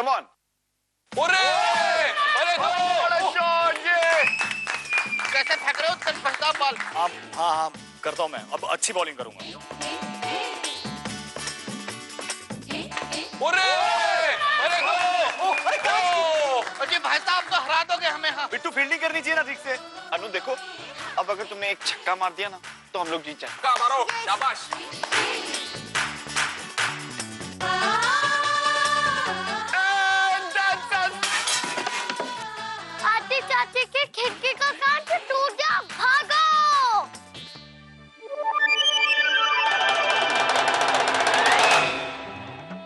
Come on. अरे बड़ा shot ये। कैसे फेंक रहे हो तेज बस्ता बॉल? हाँ करता हूँ मैं, अब अच्छी बॉलिंग करूंगा। अजी भाई साहब तो हरा दोगे हमें। हाँ बिट्टू फील्डिंग करनी चाहिए ना ठीक से। अनु देखो, अब अगर तुमने एक छक्का मार दिया ना तो हम लोग जीत जाएंगे। मारो, शाबाश। आते चाचे के खिड़की का कांच टूट गया, भागो।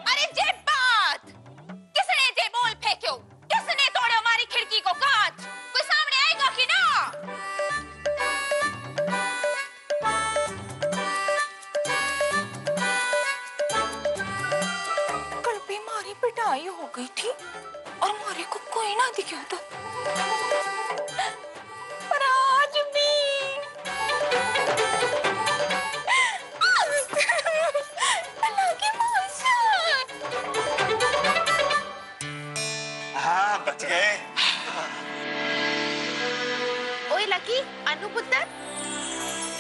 अरे जे बात, किसने जे बॉल फेंक्यो? किसने तोड़े हमारी खिड़की को कांच? कोई सामने आएगा कि ना? कल भी हमारी पिटाई हो गई थी और हमारे को कोई ना दिखा था, पर आज भी अल्लाह की माशात। हाँ बच गए। ओए लकी, अनु पुत्र,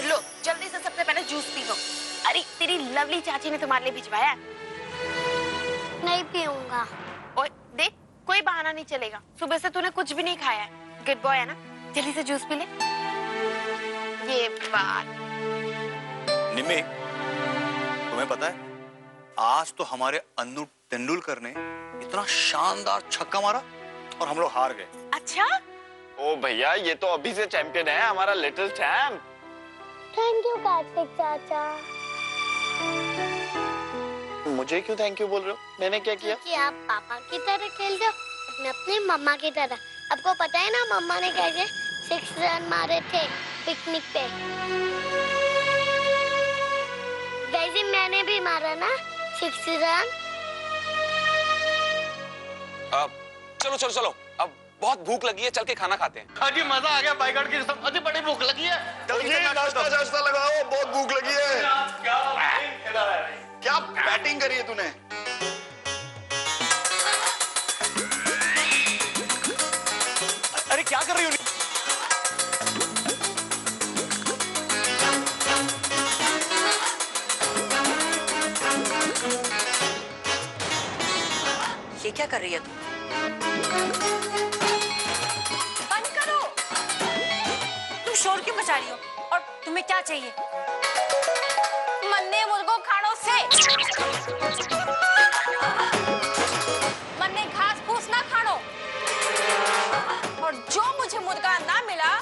लो जल्दी से सबसे पहले जूस पी लो। अरे तेरी लवली चाची ने तुम्हारे लिए भिजवाया। नहीं पीऊंगा। ओए देख, कोई बहाना नहीं चलेगा, सुबह से तूने कुछ भी नहीं खाया है। गुड बॉय है ना, जल्दी से जूस पी ले। ये बात। निम्मी, तुम्हें पता है आज तो हमारे अन्नू तेंदुलकर ने इतना शानदार छक्का मारा और हम लोग हार गए। अच्छा? ओ भैया, ये तो अभी से चैंपियन है, हमारा little champ. Thank you Kartik चाचा। मुझे क्यों थैंक यू बोल रहे हो? मैंने क्या किया? कि आप पापा की तरह खेल रहे हो, अपने अपनी मम्मा की तरह। आपको पता है ना मम्मा ने कैसे 6 रन मारे थे पिकनिक पे। वैसे मैंने भी मारा ना 6 रन। अब चलो, अब बहुत भूख लगी है, चल के खाना खाते हैं। अजी मजा आ गया, बाइगन की कसम, अजी बड़ी भूख लगी है। नाश्ता लगाओ, बहुत भूख लगी है। क्या बैटिंग करी है तूने? अरे क्या कर रही हो? ये क्या कर रही है तू? बंद करो। तुम शोर क्यों मचा रही हो? और तुम्हें क्या चाहिए? मन्ने मुर्गो खानों से मन्ने घास फूस ना खानो, और जो मुझे मुर्गा ना मिला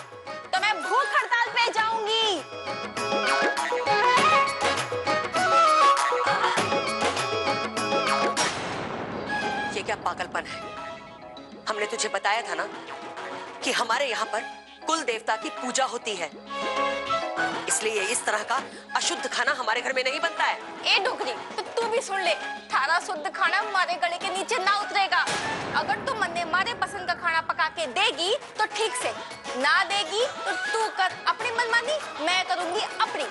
तो मैं भूख हड़ताल पे जाऊंगी। ये क्या पागलपन है? हमने तुझे बताया था ना कि हमारे यहाँ पर कुल देवता की पूजा होती है, इसलिए इस तरह का अशुद्ध खाना हमारे घर में नहीं बनता है। ए डुगरी, तो तू भी सुन ले, थारा शुद्ध खाना हमारे गले के नीचे ना उतरेगा। अगर तू मन्ने मारे पसंद का खाना पका के देगी तो ठीक से, ना देगी तो तू कर अपनी मनमानी, मैं करूंगी अपनी।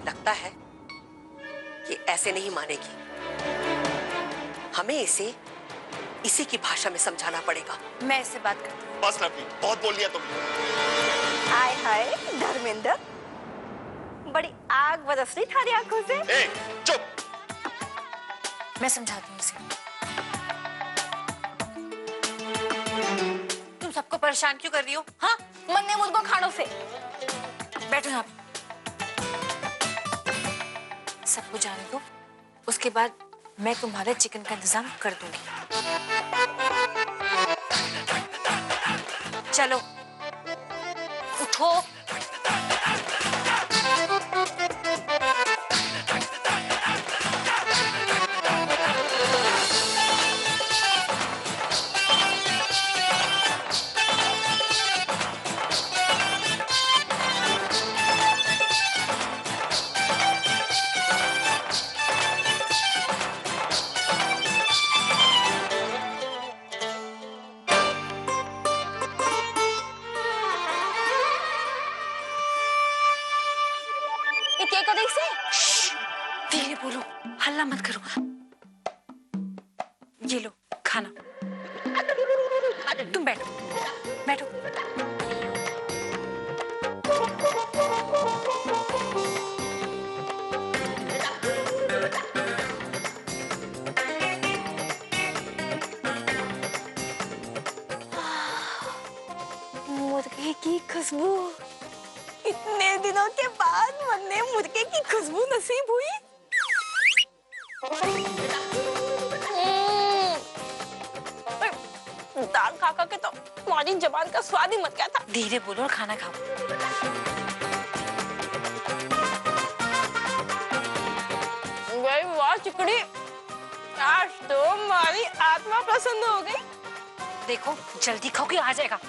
लगता है कि ऐसे नहीं मानेगी, हमें इसी की भाषा में समझाना पड़ेगा। मैं इससे बात करती हूँ। बस रफी, बहुत बोल दिया तुमने। हाय हाय धर्मेंद्र, बड़ी आग बरस रही थारी आंखों से। ए, चुप। मैं समझाती हूँ उसे। तुम सबको परेशान क्यों कर रही हो? हाँ, मन्ने मुर्गो खानों से। बैठो यहाँ। सबको जाने दो, उसके बाद मैं तुम्हारे चिकन का इंतजाम कर दूंगी। चलो उठो। हल्ला मत करो। ये लो खाना। तुम बैठो बैठो। मुर्गे की खुशबू, इतने दिनों के बाद मुन्ने मुर्गे की खुशबू नसीब हुई। दाल खा खा के तो तुम्हारी जबान का स्वाद ही मत गया था। धीरे बोलो और खाना खाओ। वाह चिकड़ी, आज तो हमारी आत्मा प्रसन्न हो गई। देखो जल्दी खाओ कि आ जाएगा।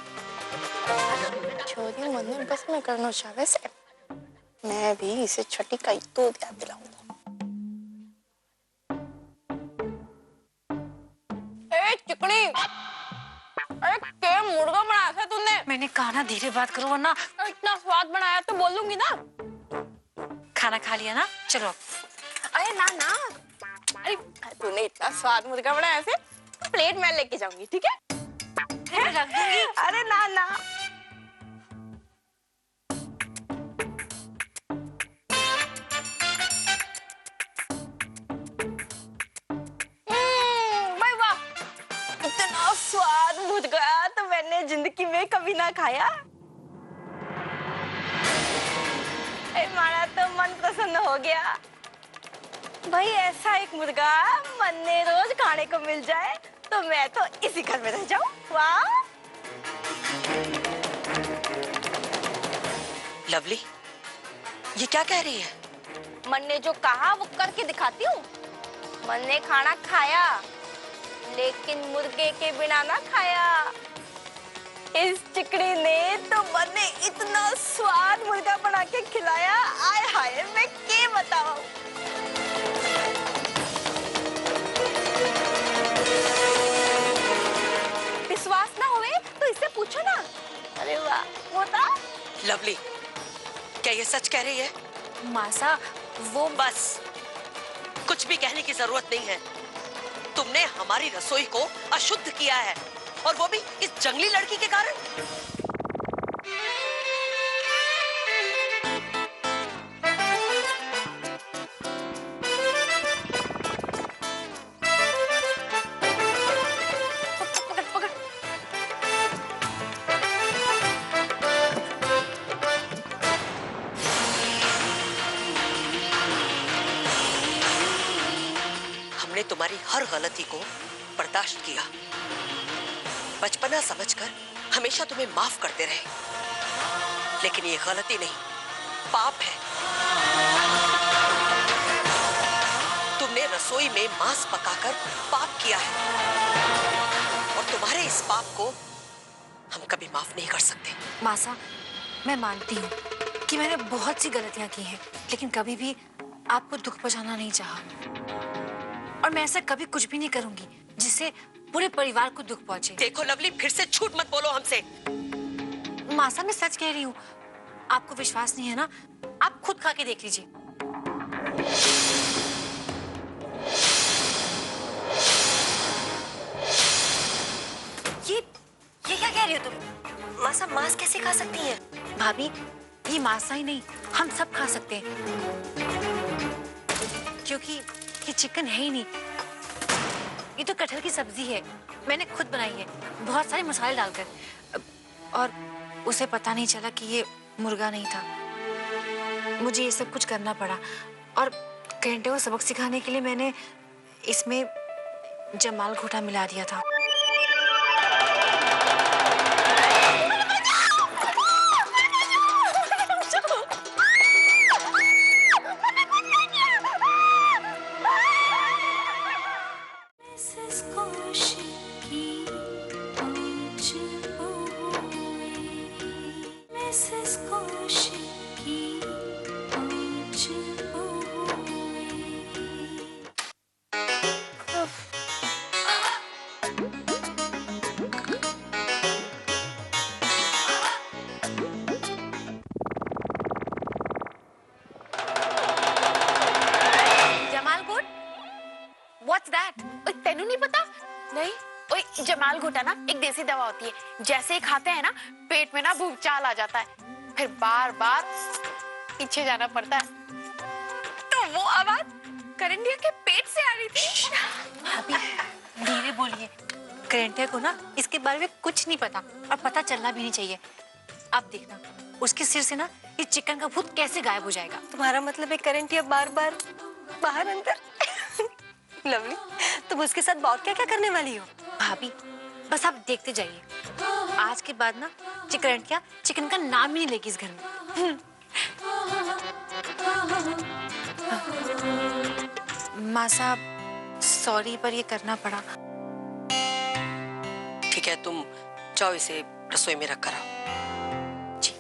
छोरी मन बस में करना चाहे से मैं भी इसे छठी का तो याद दिलाऊंगा। ए चिकनी, अरे क्या मुर्गा बनाया था तूने? मैंने कहा ना धीरे बात करो वरना। इतना स्वाद बनाया तो बोलूंगी ना। खाना खा लिया ना, चलो। अरे ना ना, अरे तूने इतना स्वाद मुर्गा बनाया है, प्लेट मैं लेके जाऊंगी, ठीक है? रख दूंगी। अरे ना ना। भाई वाह, इतना स्वाद मुर्गा तो मैंने जिंदगी में कभी ना खाया। हमारा तो मन प्रसन्न हो गया। भाई ऐसा एक मुर्गा मन ने रोज खाने को मिल जाए तो मैं तो इसी घर में रह जाऊं। वाह। लवली, ये क्या कह रही है? मन ने जो कहा वो करके दिखाती हूँ। मन ने खाना खाया लेकिन मुर्गे के बिना ना खाया। इस चिकड़ी ने तो मन ने इतना स्वाद मुर्गा बना के खिलाया, आय हाय मैं क्या बताऊं। विश्वास ना हुए तो इससे पूछो ना। अरे वाह, होता। लवली, क्या ये सच कह रही है? मासा वो बस, कुछ भी कहने की जरूरत नहीं है। तुमने हमारी रसोई को अशुद्ध किया है और वो भी इस जंगली लड़की के कारण। पकड़ पकड़। हमने तुम्हारी हर गलती को बर्दाश्त किया, बचपना समझकर हमेशा तुम्हें माफ करते रहे, लेकिन ये गलती नहीं, पाप है। तुमने रसोई में मांस पकाकर पाप किया है और तुम्हारे इस पाप को हम कभी माफ नहीं कर सकते। मासा, मैं मानती हूँ कि मैंने बहुत सी गलतियां की हैं, लेकिन कभी भी आपको दुख पहुंचाना नहीं चाहा और मैं ऐसा कभी कुछ भी नहीं करूंगी जिससे पूरे परिवार को दुख पहुंचे। देखो लवली, फिर से झूठ मत बोलो हमसे। मासा, मैं सच कह रही हूँ। आपको विश्वास नहीं है ना? आप खुद खा के देख लीजिए। ये क्या कह रही हो तुम? मासा मांस कैसे खा सकती है? भाभी, ये मासा ही नहीं, हम सब खा सकते हैं, क्योंकि ये चिकन है ही नहीं। ये तो कटहल की सब्जी है, मैंने खुद बनाई है बहुत सारे मसाले डालकर, और उसे पता नहीं चला कि ये मुर्गा नहीं था। मुझे ये सब कुछ करना पड़ा और घंटे को सबक सिखाने के लिए मैंने इसमें जमाल घोटा मिला दिया था। कुटा ना एक देसी दवा होती है, जैसे ही खाते हैं ना पेट में ना भूचाल आ जाता है, फिर बार बार पीछे जाना पड़ता है। तो वो आवाज करंडिया के पेट से आ रही थी। भाभी धीरे बोलिए, करंटिया को ना इसके बारे में कुछ नहीं पता और पता चलना भी नहीं चाहिए। अब देखना उसके सिर से ना ये चिकन का भूत कैसे गायब हो जाएगा। तुम्हारा मतलब है करंटिया बार बार बाहर अंदर। लवली, तुम उसके साथ बहुत क्या क्या करने वाली हो? भाभी बस आप देखते जाइए, आज के बाद ना चिकरंटिया चिकन का नाम ही नहीं लेगी इस घर में। माँ साहब सॉरी पर ये करना पड़ा। ठीक है, तुम जाओ इसे रसोई में रख कर आओ। जी।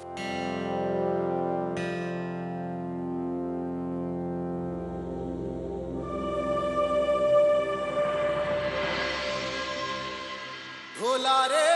भोला रे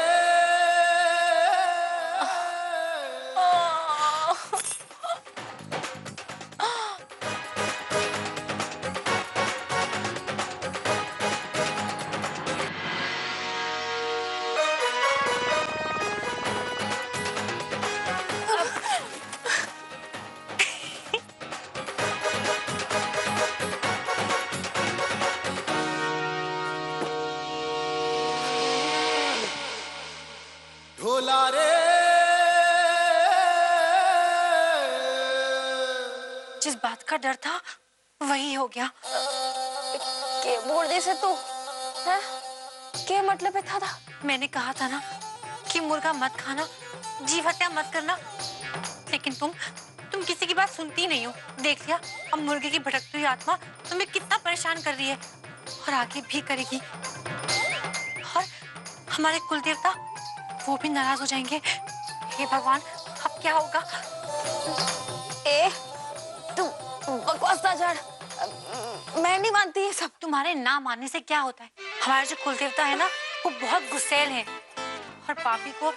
भोला रे जिस बात का डर था वही हो गया। के बोल दे से तू है के मतलब है था मैंने कहा था ना कि मुर्गा मत खाना, जीव हत्या मत करना, लेकिन तुम किसी की बात सुनती नहीं हो। देख लिया अब मुर्गे की भटकती हुई आत्मा तुम्हें कितना परेशान कर रही है और आगे भी करेगी। और हमारे कुल देवता वो भी नाराज हो जाएंगे। हे भगवान, अब क्या होगा? ए तू बकवास ना झाड़, मैं नहीं मानती ये सब। तुम्हारे ना मानने से क्या होता है? हमारे जो कुल देवता है ना वो बहुत गुस्सैल है और पापी को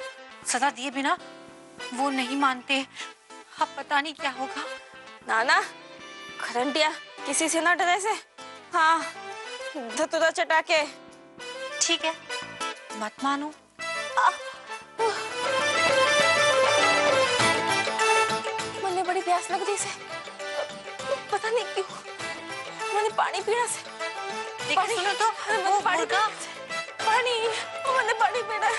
सजा दिए बिना वो नहीं मानते। अब पता नहीं क्या होगा। नाना करंटिया किसी से ना डरे से, हाँ धतूरा चटा के। ठीक है मत मानो। मैंने बड़ी प्यास लग रही से, पता नहीं क्यों मैंने पानी पीना से। पानी सुनो तो वो मुर्गा पानी मैंने पानी पीना।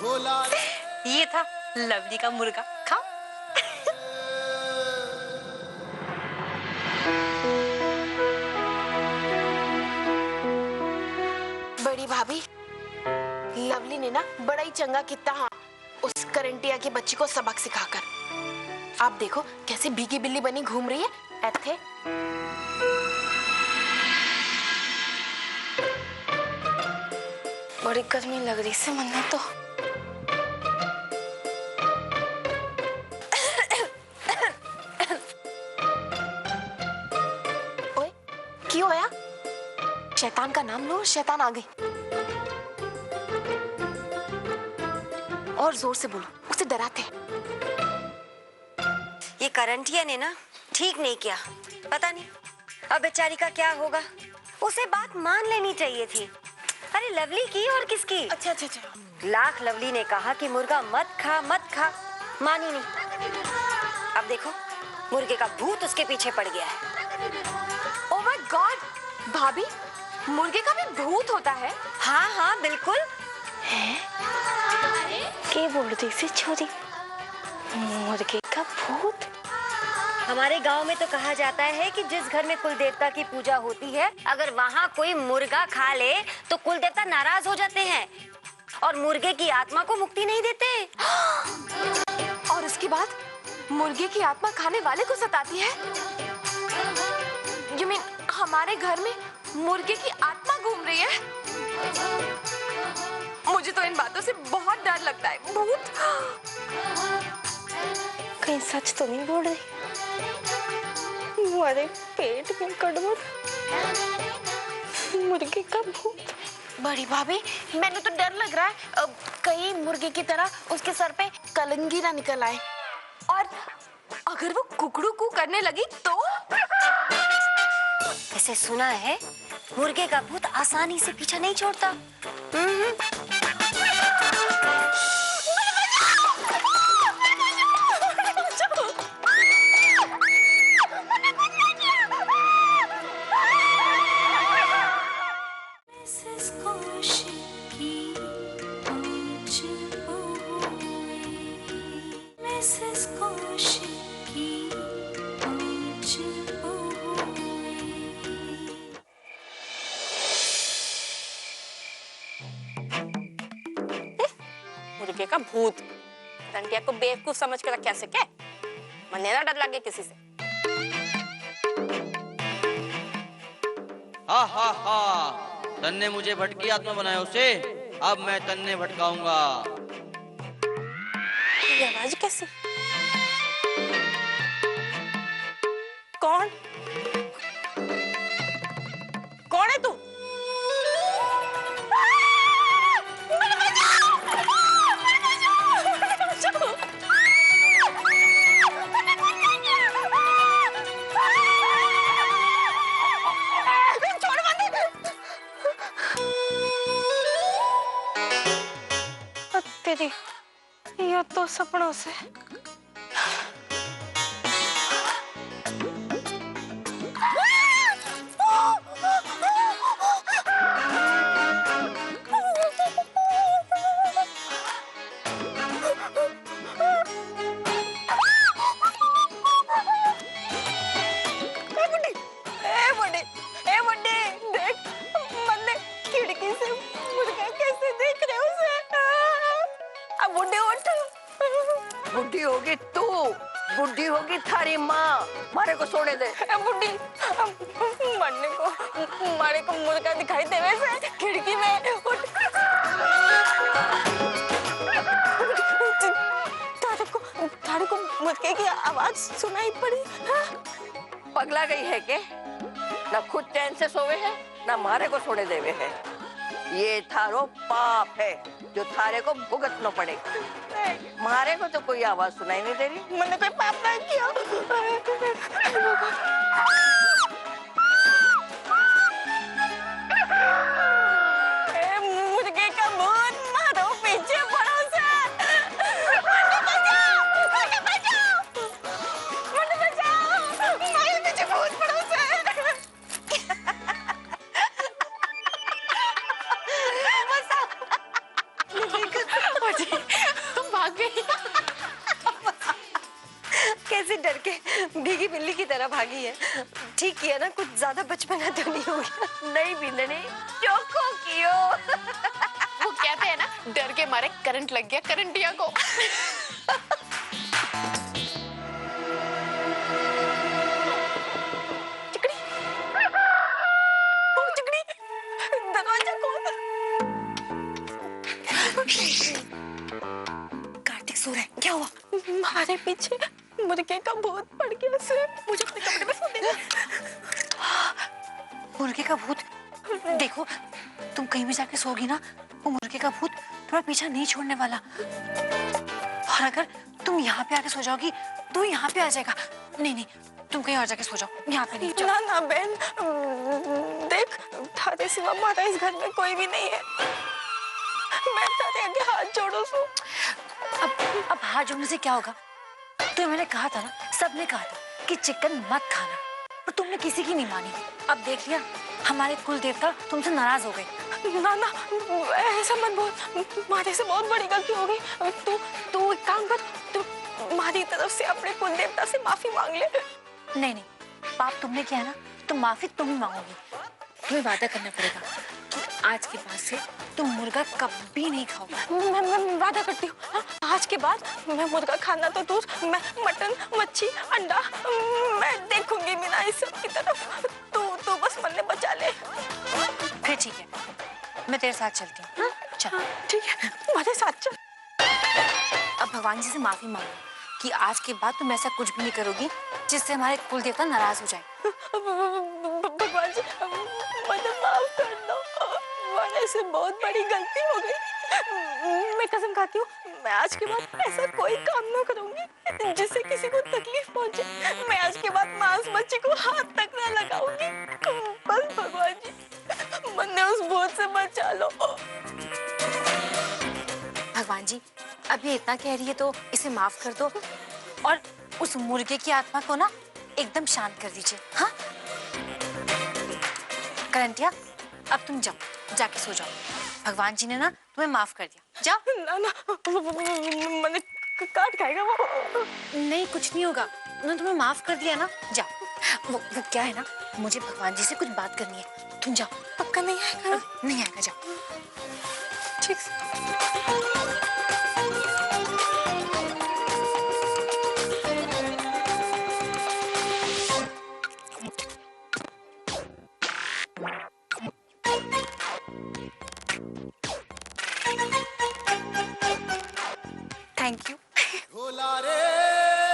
भोला रे ये था लवली का मुर्गा, खाओ। बड़ी भाभी लवली ने ना बड़ा ही चंगा कितना हाँ उस करंटिया की बच्ची को सबक सिखाकर। आप देखो कैसे भीगी बिल्ली बनी घूम रही है। ऐथे बड़ी गर्मी लग रही से मन तो। ओए क्यों आया? शैतान का नाम लो और शैतान आ गई। और जोर से बोलो, उसे डराते। ये करंटिया ने ना ठीक नहीं किया। पता नहीं अब बेचारी का क्या होगा। उसे बात मान लेनी चाहिए थी। अरे लवली की और किसकी? अच्छा अच्छा अच्छा। लाख लवली ने कहा कि मुर्गा मत खा मत खा, मानी नहीं। अब देखो मुर्गे का भूत उसके पीछे पड़ गया है। ओह माय गॉड, भाभी मुर्गे का भी भूत होता है? हाँ हाँ बिल्कुल। के बोल रही थी छोरी, मुर्गे का भूत? हमारे गांव में तो कहा जाता है कि जिस घर में कुल देवता की पूजा होती है, अगर वहाँ कोई मुर्गा खा ले तो कुल देवता नाराज हो जाते हैं और मुर्गे की आत्मा को मुक्ति नहीं देते। और उसके बाद मुर्गे की आत्मा खाने वाले को सताती है? You mean हमारे घर में मुर्गे की आत्मा घूम रही है? मुझे तो इन बातों से बहुत डर लगता है। भूत कहीं सच तो नहीं बोल रही? हमारे पेट में गड़बड़, मुर्गे का भूत। बड़ी भाभी मैंने तो डर लग रहा है अब कहीं मुर्गे की तरह उसके सर पे कलंगी ना निकल आए, और अगर वो कुकड़ू कू करने लगी तो? ऐसे सुना है मुर्गे का भूत आसानी से पीछा नहीं छोड़ता। मुर्गे का भूत रंडिया को बेवकूफ समझ कर रखा क्या? मन्ने ना डर लगे किसी से। हा हा हा, तन्ने मुझे भटकी आत्मा बनाया उसे, अब मैं तन्ने भटकाऊंगा। ये आवाज कैसी? कौन? कौन है तू? तेरी ये तो सपनों से। बुढ़ी होगी तू, बुढ़ी होगी थारी माँ। मारे को सोने दे। बुढ़ी मारे को मुर्गा दिखाई दे वैसे खिड़की में। तारे को मुर्गे की आवाज सुनाई पड़ी। पगला गई है के? ना खुद चैन से सोवे है ना मारे को सोने देवे है। ये थारो पाप है जो थारे को भुगतना पड़ेगा। मारे को तो कोई आवाज सुनाई नहीं दे रही। मैंने कोई पाप नहीं किया। मुर्गे का भूत मारो पीछे पड़ो से। मुझे बचाओ, मुझे बचाओ, मुझे बचाओ, मेरे पीछे भूत पड़ो से। भाग गई। कैसे डर के भीगी बिल्ली की तरह भागी है। ठीक किया ना, कुछ ज्यादा बचपना तो नहीं हो गया। नहीं बिंदनी, चोको कियो। वो कहते हैं ना, डर के मारे करंट लग गया करंटिया को। चिकड़ी, ओ चिकड़ी, दरवाजा खोल। कार्तिक सो रहा है, क्या हुआ? हमारे पीछे मुर्गे का भूत पड़ गया से। मुझे अपने कमरे में सोने दे। मुर्गे का भूत? देखो, तुम कहीं भी जाके सोगी ना, वो मुर्गे का भूत तुम्हारा पीछा नहीं छोड़ने वाला। और अगर तुम यहाँ पे आके सो जाओगी तो यहाँ पे आ जाएगा। नहीं नहीं, तुम कहीं और जाके सो जाओ, यहाँ पे नहीं। ना ना बहन, देख थारे सिवा हमारा इस घर में कोई भी नहीं है। मैं थारे आगे हाथ जोड़ू सू। अब हाथ जोड़ने से क्या होगा? तो मैंने कहा था ना, सबने कहा था कि चिकन मत खाना, और तुमने किसी की नहीं मानी। अब देख लिया, हमारे कुल देवता तुमसे नाराज हो गए। ना ना, ऐसा मत बोल, हमारे से बहुत बड़ी गलती हो गई। तू एक काम कर, तू हमारी तरफ से अपने कुल देवता से माफी मांग ले। नहीं नहीं, पाप तुमने किया ना, तो माफी तुम ही मांगोगी। तुम्हें वादा करना पड़ेगा कि आज के बाद से तुम मुर्गा कभी नहीं खाओगे। मैं वादा करती हूँ, आज के बाद मैं मुर्गा खाना तो दूर, मैं मटन, मच्छी, अंडा मैं देखूंगी बिना इस सब की तरफ। तू बस मन बचा ले। फिर ठीक है, मैं तेरे साथ चलती हूँ। चल ठीक है, हमारे साथ चल। अब भगवान जी से माफी मांगो कि आज के बाद तुम ऐसा कुछ भी नहीं करोगी जिससे हमारे कुल देवता नाराज हो जाए। भगवान जी, मुझे माफ कर दो, मेरे से बहुत बड़ी गलती हो गई। मैं कसम खाती हूँ, मैं आज के बाद ऐसा कोई काम ना करूंगी जिससे किसी को तकलीफ पहुंचे। मैं आज के बाद मांस मच्छी को हाथ तक ना लगाऊंगी। बस भगवान जी, मन्ने उस भूत से बचा लो। भगवान जी, अब ये इतना कह रही है तो इसे माफ कर दो और उस मुर्गे की आत्मा को ना एकदम शांत कर दीजिए। हाँ करंटिया, अब तुम जाओ, जाके सो जाओ। भगवान जी ने ना तुम्हें माफ कर दिया, जाओ। ना ना, मैंने काट खाएगा वो। नहीं, कुछ नहीं होगा, उन्होंने तुम्हें माफ कर दिया ना, जाओ। वो क्या है ना, मुझे भगवान जी से कुछ बात करनी है, तुम जाओ। पक्का नहीं आएगा? नहीं आएगा, जाओ। ठीक से। Thank you. ढोला रे